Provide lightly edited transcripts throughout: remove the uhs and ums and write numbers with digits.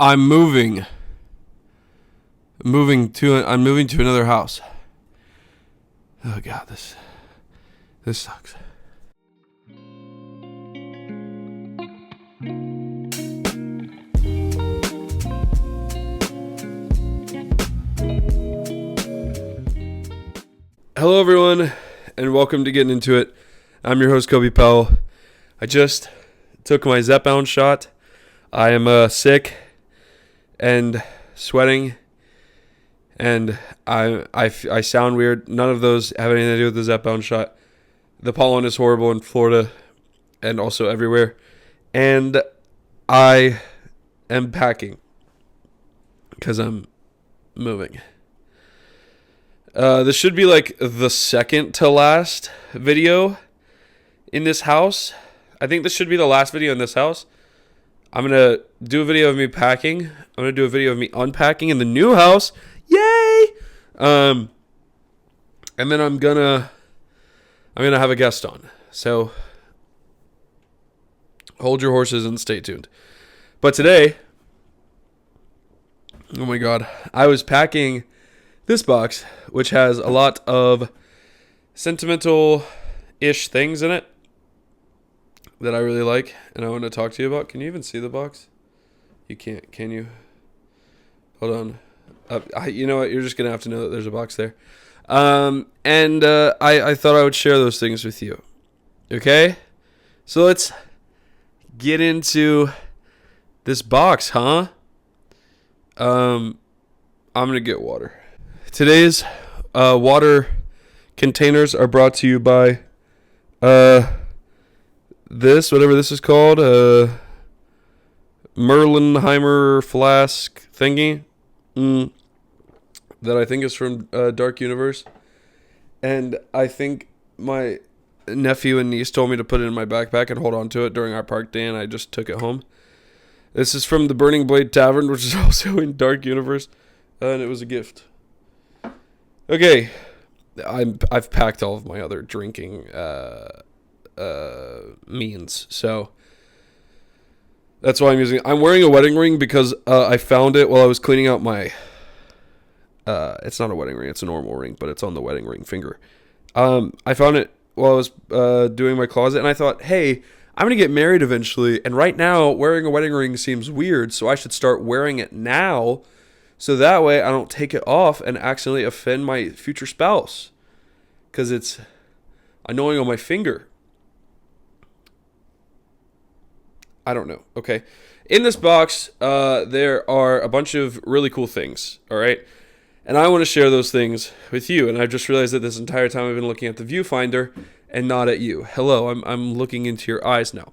I'm moving. I'm moving to another house. Oh god, this sucks. Hello everyone, and welcome to Getting Into It. I'm your host, Kobe Powell. I just took my Zepbound shot. I am sick and sweating, and I sound weird. None of those have anything to do with the Zepbound shot. The pollen is horrible in Florida and also everywhere. And I am packing because I'm moving. This should be like the second to last video in this house. I think this should be the last video in this house. I'm going to do a video of me packing. I'm going to do a video of me unpacking in the new house. Yay! And then I'm going to have a guest on. So hold your horses and stay tuned. But today, oh my god, I was packing this box, which has a lot of sentimental-ish things in it that I really like and I want to talk to you about. Can you even see the box? You can't, can you? Hold on. You know what? You're just going to have to know that there's a box there. I thought I would share those things with you. Okay? So let's get into this box, huh? I'm going to get water. Today's water containers are brought to you by whatever this is called, Merlinheimer flask thingy, that I think is from Dark Universe. And I think my nephew and niece told me to put it in my backpack and hold on to it during our park day, and I just took it home. This is from the Burning Blade Tavern, which is also in Dark Universe, and it was a gift. Okay, I've packed all of my other drinking means, so that's why I'm using it. I'm wearing a wedding ring because I found it while I was cleaning out my it's not a wedding ring, it's a normal ring, but it's on the wedding ring finger. I found it while I was doing my closet, and I thought, hey, I'm gonna get married eventually, and right now wearing a wedding ring seems weird, so I should start wearing it now, so that way I don't take it off and accidentally offend my future spouse, because it's annoying on my finger. I don't know. Okay. In this box, there are a bunch of really cool things. All right. And I want to share those things with you. And I've just realized that this entire time I've been looking at the viewfinder and not at you. Hello. I'm looking into your eyes now.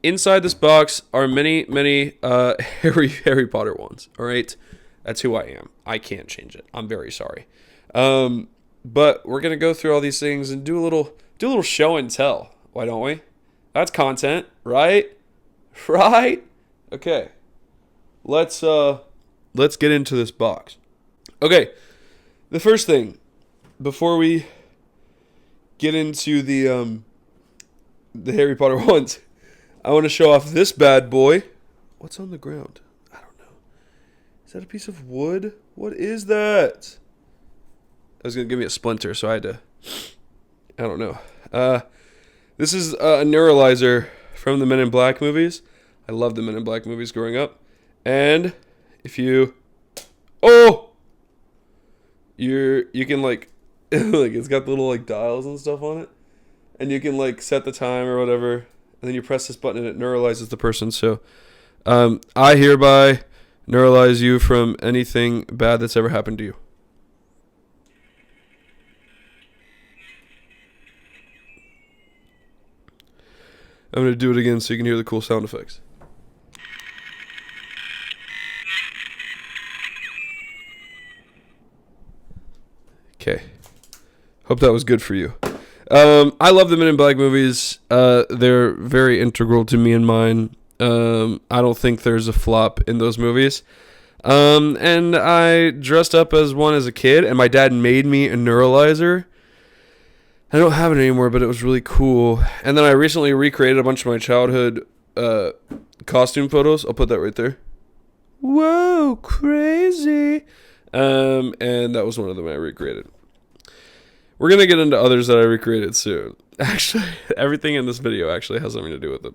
Inside this box are many Harry Potter ones. All right. That's who I am. I can't change it. I'm very sorry. But we're going to go through all these things and do a little show and tell. Why don't we? That's content, right? Right? Okay. Let's get into this box. Okay. The first thing, before we get into the Harry Potter ones, I want to show off this bad boy. What's on the ground? I don't know. Is that a piece of wood? What is that? That was going to give me a splinter, so I had to, I don't know. This is a neuralizer from the Men in Black movies. I loved the Men in Black movies growing up. And if you... Oh! You can like it's got the little like dials and stuff on it. And you can like set the time or whatever. And then you press this button and it neuralizes the person. So I hereby neuralize you from anything bad that's ever happened to you. I'm going to do it again so you can hear the cool sound effects. Okay. Hope that was good for you. I love the Men in Black movies. They're very integral to me and mine. I don't think there's a flop in those movies. And I dressed up as one as a kid, and my dad made me a neuralizer. I don't have it anymore, but it was really cool. And then I recently recreated a bunch of my childhood costume photos. I'll put that right there. Whoa, crazy. And that was one of them I recreated. We're going to get into others that I recreated soon. Actually, everything in this video actually has something to do with the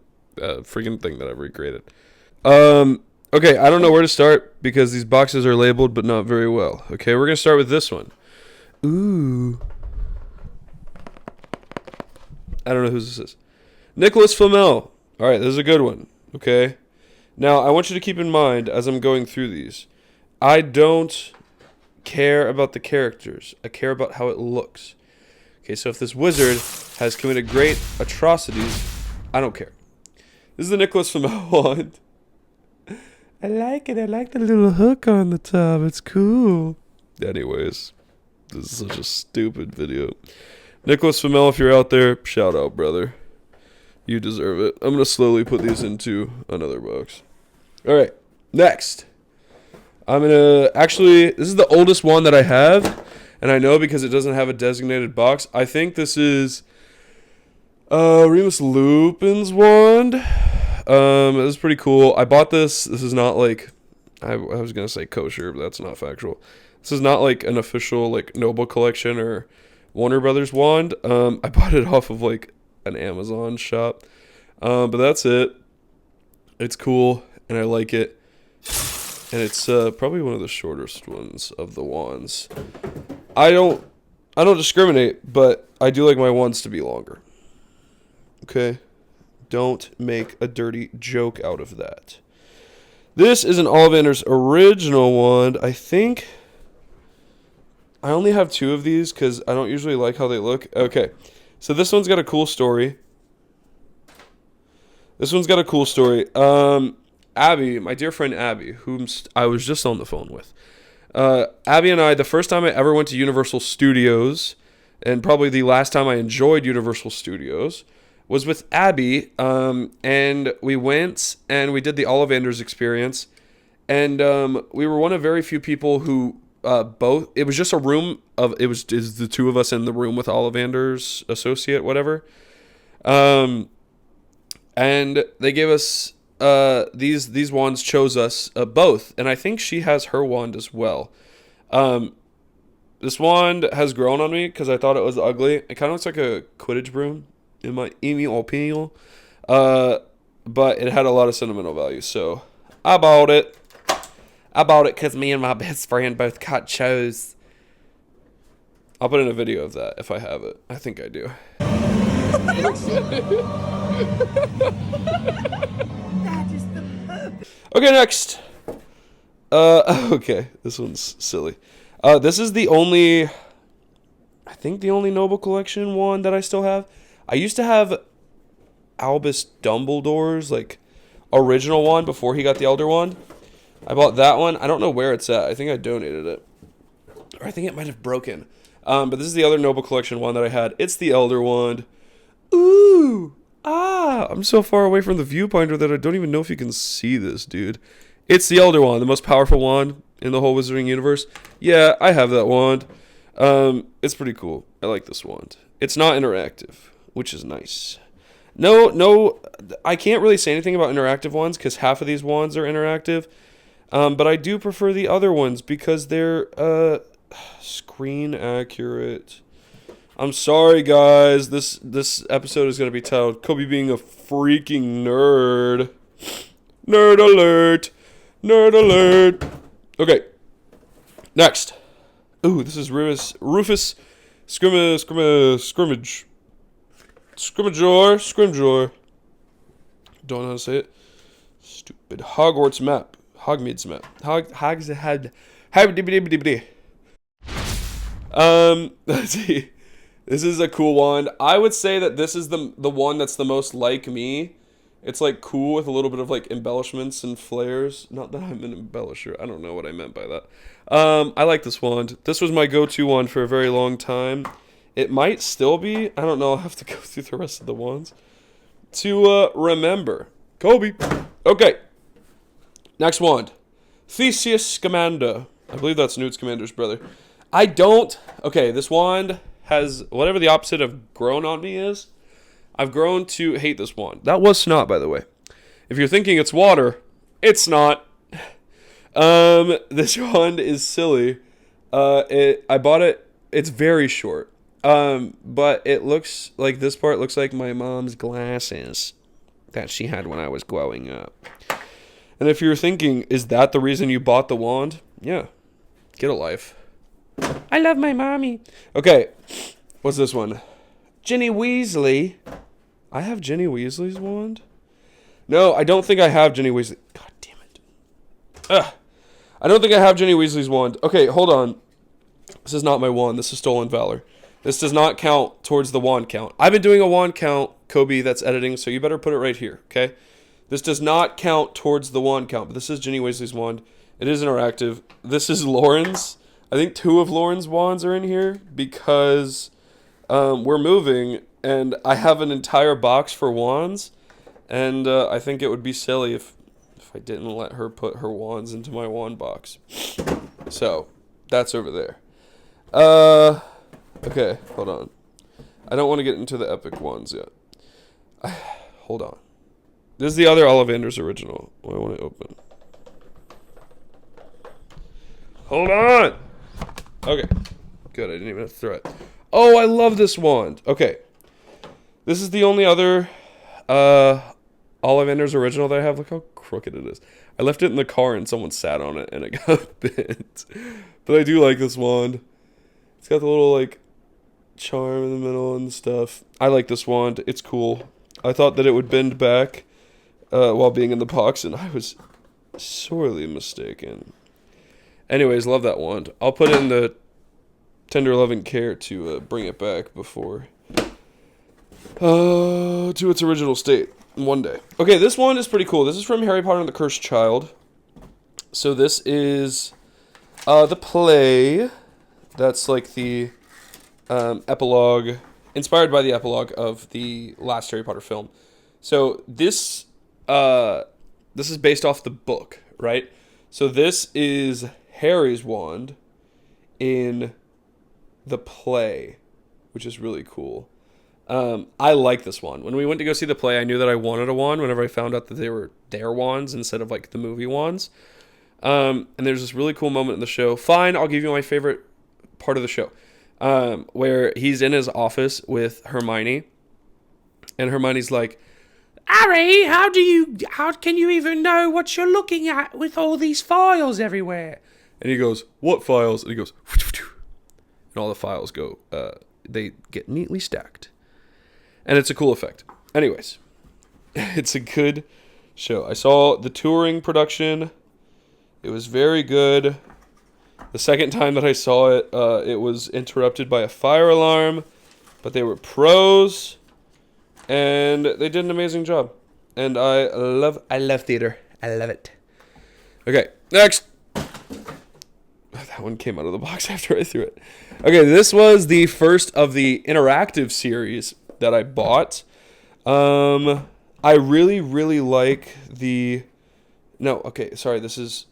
freaking thing that I've recreated. Okay, I don't know where to start because these boxes are labeled but not very well. Okay, we're going to start with this one. Ooh. I don't know who this is. Nicholas Flamel. All right, this is a good one. Okay. Now, I want you to keep in mind as I'm going through these, I don't care about the characters. I care about how it looks. Okay, so if this wizard has committed great atrocities, I don't care. This is the Nicholas Flamel wand. I like it. I like the little hook on the top. It's cool. Anyways, this is such a stupid video. Nicholas Flamel, if you're out there, shout out, brother. You deserve it. I'm going to slowly put these into another box. All right, next. I'm going to... Actually, this is the oldest one that I have. And I know because it doesn't have a designated box. I think this is Remus Lupin's wand. It was pretty cool. I bought this. This is not like... I was going to say kosher, but that's not factual. This is not like an official like Noble Collection or Warner Brothers wand. I bought it off of like an Amazon shop. But that's it. It's cool, and I like it. And it's probably one of the shortest ones of the wands. I don't discriminate, but I do like my wands to be longer. Okay? Don't make a dirty joke out of that. This is an Ollivander's original wand. I think I only have 2 of these because I don't usually like how they look. Okay, so this one's got a cool story. Abby, my dear friend Abby, whom I was just on the phone with. Abby and I, the first time I ever went to Universal Studios, and probably the last time I enjoyed Universal Studios, was with Abby, and we went and we did the Ollivander's experience, and we were one of very few people who it was just a room of, it was the 2 of us in the room with Ollivander's associate, whatever, and they gave us these wands, chose us both, and I think she has her wand as well. This wand has grown on me because I thought it was ugly. It kind of looks like a Quidditch broom, in my opinion, but it had a lot of sentimental value, so I bought it. Because me and my best friend both got chose. I'll put in a video of that if I have it. I think I do. Okay, next. Okay, this one's silly. This is the only Noble Collection wand that I still have. I used to have Albus Dumbledore's like original wand before he got the Elder Wand. I bought that one. I don't know where it's at. I think I donated it, or I think it might have broken. But this is the other Noble Collection wand that I had. It's the Elder Wand. Ooh, I'm so far away from the viewpointer that I don't even know if you can see this, dude. It's the Elder Wand, the most powerful wand in the whole Wizarding universe. Yeah, I have that wand. It's pretty cool. I like this wand. It's not interactive, which is nice. No, I can't really say anything about interactive ones because half of these wands are interactive. But I do prefer the other ones because they're screen accurate. I'm sorry, guys. This episode is going to be titled Kobe being a freaking nerd. Nerd alert. Nerd alert. Okay. Next. Ooh, this is Rufus Scrimmage. Scrimgeour. Don't know how to say it. Stupid Hogwarts map. Hogmeads map. Let's see. This is a cool wand. I would say that this is the one that's the most like me. It's like cool with a little bit of like embellishments and flares. Not that I'm an embellisher. I don't know what I meant by that. I like this wand. This was my go-to wand for a very long time. It might still be. I don't know. I'll have to go through the rest of the wands to remember. Kobe. Okay. Next wand. Theseus Scamander. I believe that's Newt Scamander's brother. Okay, this wand has whatever the opposite of grown on me is. I've grown to hate this wand. That was snot, by the way. If you're thinking it's water, it's not. This wand is silly. I bought it. It's very short. But it looks like this part looks like my mom's glasses that she had when I was growing up. And if you're thinking, is that the reason you bought the wand? Yeah. Get a life. I love my mommy. Okay. What's this one? Ginny Weasley. I have Ginny Weasley's wand? No, I don't think I have Ginny Weasley. God damn it. Ugh. I don't think I have Ginny Weasley's wand. Okay, hold on. This is not my wand. This is Stolen Valor. This does not count towards the wand count. I've been doing a wand count, Kobe, that's editing, so you better put it right here, okay? This does not count towards the wand count, but this is Ginny Weasley's wand. It is interactive. This is Lauren's. I think 2 of Lauren's wands are in here because we're moving, and I have an entire box for wands, and I think it would be silly if I didn't let her put her wands into my wand box. So, that's over there. Okay, hold on. I don't want to get into the epic ones yet. Hold on. This is the other Ollivander's original. I want to open. Hold on! Okay. Good, I didn't even have to throw it. Oh, I love this wand. Okay. This is the only other Ollivander's original that I have. Look how crooked it is. I left it in the car and someone sat on it and it got bent. But I do like this wand. It's got the little, like, charm in the middle and stuff. I like this wand. It's cool. I thought that it would bend back while being in the box, and I was sorely mistaken. Anyways, love that wand. I'll put in the tender loving care to bring it back before to its original state one day. Okay, this one is pretty cool. This is from Harry Potter and the Cursed Child. So this is the play. That's like the epilogue, inspired by the epilogue of the last Harry Potter film. So this is based off the book, right? So this is Harry's wand in the play, which is really cool. I like this wand. When we went to go see the play, I knew that I wanted a wand whenever I found out that they were their wands instead of like the movie wands. And there's this really cool moment in the show. Fine, I'll give you my favorite part of the show. Where he's in his office with Hermione, and Hermione's like, Harry, how can you even know what you're looking at with all these files everywhere? And he goes, what files? And he goes, and all the files go, they get neatly stacked. And it's a cool effect. Anyways, it's a good show. I saw the touring production. It was very good. The second time that I saw it, it was interrupted by a fire alarm, but they were pros, and they did an amazing job. And I love theater. I love it. Okay, next. That one came out of the box after I threw it. Okay, this was the first of the interactive series that I bought. I really, really like the... No, okay, sorry, this is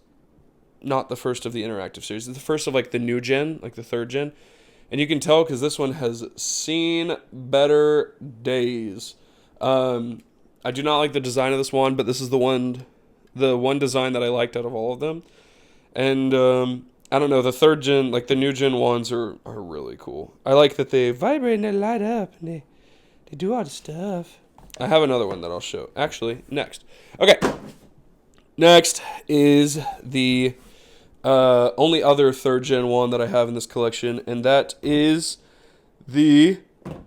not the first of the interactive series. It's the first of like the new gen, like the 3rd gen. And you can tell because this one has seen better days. I do not like the design of this wand, but this is the one design that I liked out of all of them. And I don't know, the 3rd gen, like the new gen wands are really cool. I like that they vibrate and they light up and they do all the stuff. I have another one that I'll show. Actually, next. Okay. Next is the only other 3rd gen wand that I have in this collection, and that is the... One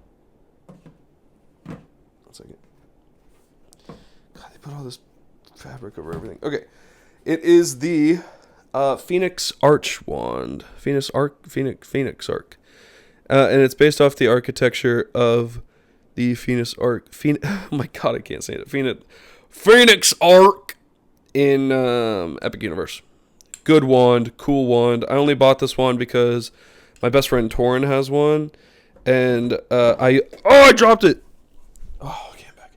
second. God, they put all this fabric over everything. Okay. It is the Phoenix Arch wand. Phoenix Arc. And it's based off the architecture of the Phoenix Arc. Oh my god, I can't say it. Phoenix Arc in Epic Universe. Good wand, cool wand. I only bought this wand because my best friend Torin has one, and I dropped it. Oh, I came back.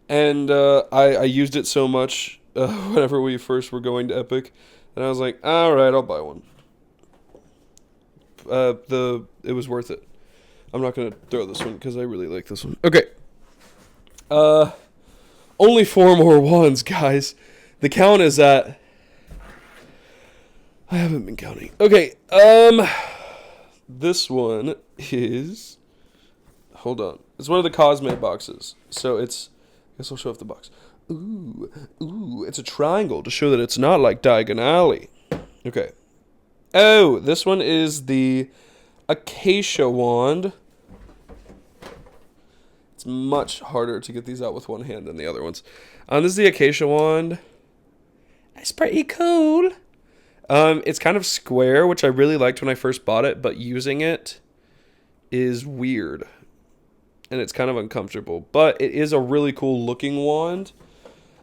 And I used it so much whenever we first were going to Epic, and I was like, all right, I'll buy one. It was worth it. I'm not gonna throw this one because I really like this one. Okay. Only 4 more wands, guys. The count is at I haven't been counting. Okay, this one is, hold on. It's one of the Cosme boxes. So it's, I guess I'll show off the box. Ooh, it's a triangle to show that it's not like Diagon Alley. Okay. Oh, this one is the Acacia wand. It's much harder to get these out with one hand than the other ones. This is the Acacia wand. It's pretty cool. It's kind of square, which I really liked when I first bought it, but using it is weird. And it's kind of uncomfortable. But it is a really cool looking wand.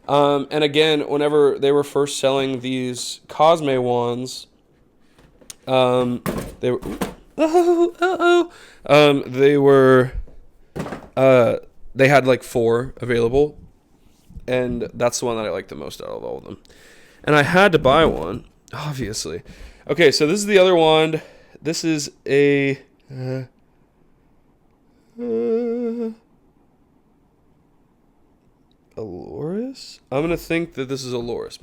And again, whenever they were first selling these Cosme wands, they were, they had like 4 available, and that's the one that I like the most out of all of them. And I had to buy one, obviously. Okay, so this is the other wand. This is a Aloris? I'm going to think that this is Aloris.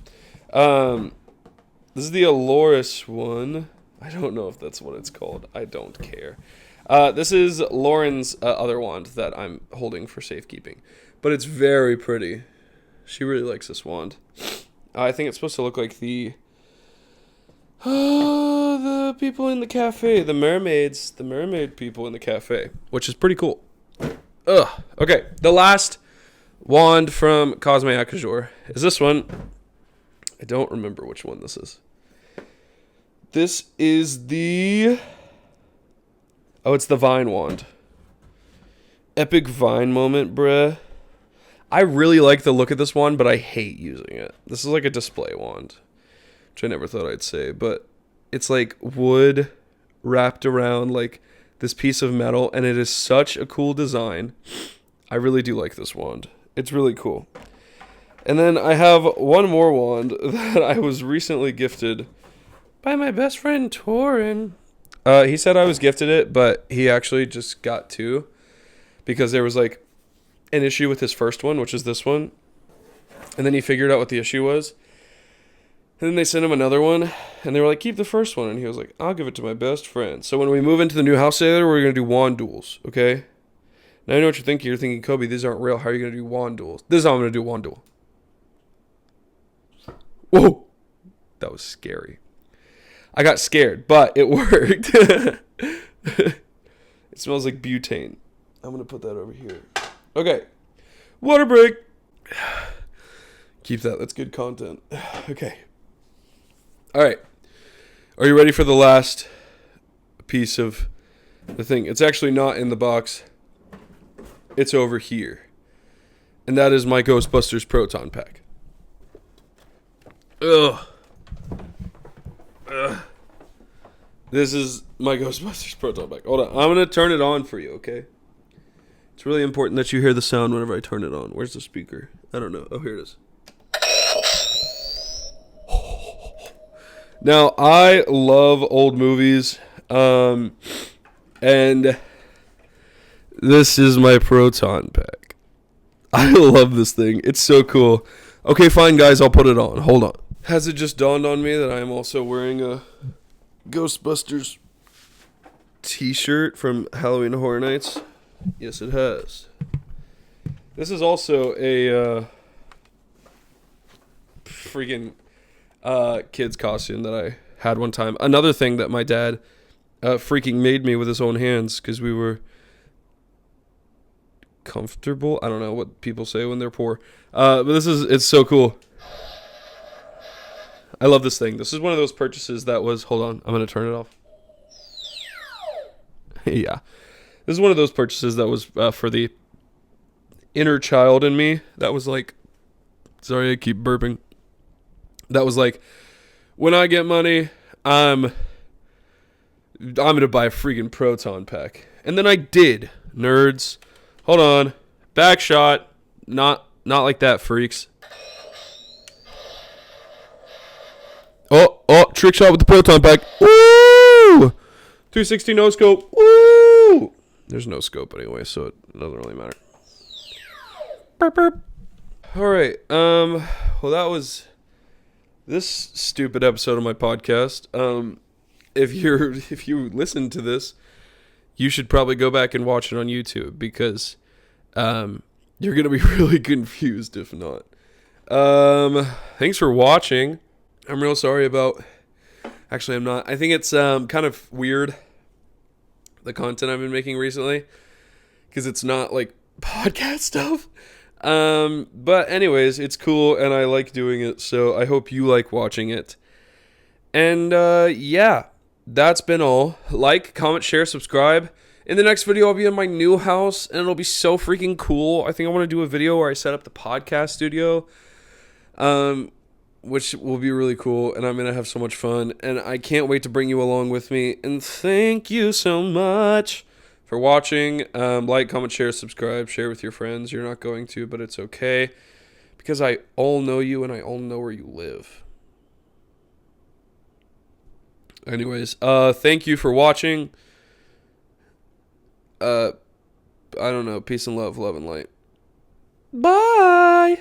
This is the Aloris one. I don't know if that's what it's called. I don't care. This is Lauren's other wand that I'm holding for safekeeping. But it's very pretty. She really likes this wand. I think it's supposed to look like the people in the cafe. The mermaids. The mermaid people in the cafe. Which is pretty cool. Okay, the last wand from Cosme Acajor is this one. I don't remember which one this is. This is the... Oh, it's the Vine wand. Epic Vine moment, bruh. I really like the look of this wand, but I hate using it. This is like a display wand, which I never thought I'd say, but it's like wood wrapped around like this piece of metal, and it is such a cool design. I really do like this wand. It's really cool. And then I have one more wand that I was recently gifted by my best friend, Torin. He said I was gifted it, but he actually just got 2 because there was like an issue with his first one, which is this one. And then he figured out what the issue was. And then they sent him another one, and they were like, keep the first one. And he was like, I'll give it to my best friend. So when we move into the new house together, we're going to do wand duels, okay? Now I know what you're thinking. You're thinking, Kobe, these aren't real. How are you going to do wand duels? This is how I'm going to do wand duel. Whoa! That was scary. I got scared, but it worked. It smells like butane. I'm going to put that over here. Okay. Water break. Keep that. That's good content. Okay. All right. Are you ready for the last piece of the thing? It's actually not in the box. It's over here. And that is my Ghostbusters Proton Pack. Ugh. This is my Ghostbusters Proton Pack. Hold on. I'm going to turn it on for you, okay? It's really important that you hear the sound whenever I turn it on. Where's the speaker? I don't know. Oh, here it is. Now, I love old movies. And this is my Proton Pack. I love this thing. It's so cool. Okay, fine, guys. I'll put it on. Hold on. Has it just dawned on me that I am also wearing a Ghostbusters t-shirt from Halloween Horror Nights? Yes, it has. This is also a freaking kid's costume that I had one time. Another thing that my dad freaking made me with his own hands because we were comfortable. I don't know what people say when they're poor. But it's so cool. I love this thing. This is one of those purchases that was, hold on, I'm going to turn it off. Yeah. This is one of those purchases that was for the inner child in me. That was like, sorry, I keep burping. That was like, when I get money, I'm going to buy a freaking Proton Pack. And then I did, nerds. Hold on. Back shot. Not like that, freaks. Oh, trick shot with the Proton Pack. Woo! 260 no scope. Woo! There's no scope anyway, so it doesn't really matter. Burp, burp. All right. Well, that was this stupid episode of my podcast. If you listen to this, you should probably go back and watch it on YouTube because you're gonna be really confused if not. Thanks for watching. I'm real sorry about. Actually, I'm not. I think it's kind of weird, the content I've been making recently, because it's not like podcast stuff. But anyways, it's cool and I like doing it, so I hope you like watching it. And yeah, that's been all. Like, comment, share, subscribe. In the next video, I'll be in my new house, and it'll be so freaking cool. I think I want to do a video where I set up the podcast studio, which will be really cool, and I'm going to have so much fun. And I can't wait to bring you along with me. And thank you so much for watching. Like, comment, share, subscribe, share with your friends. You're not going to, but it's okay, because I all know you, and I all know where you live. Anyways, thank you for watching. I don't know. Peace and love and light. Bye.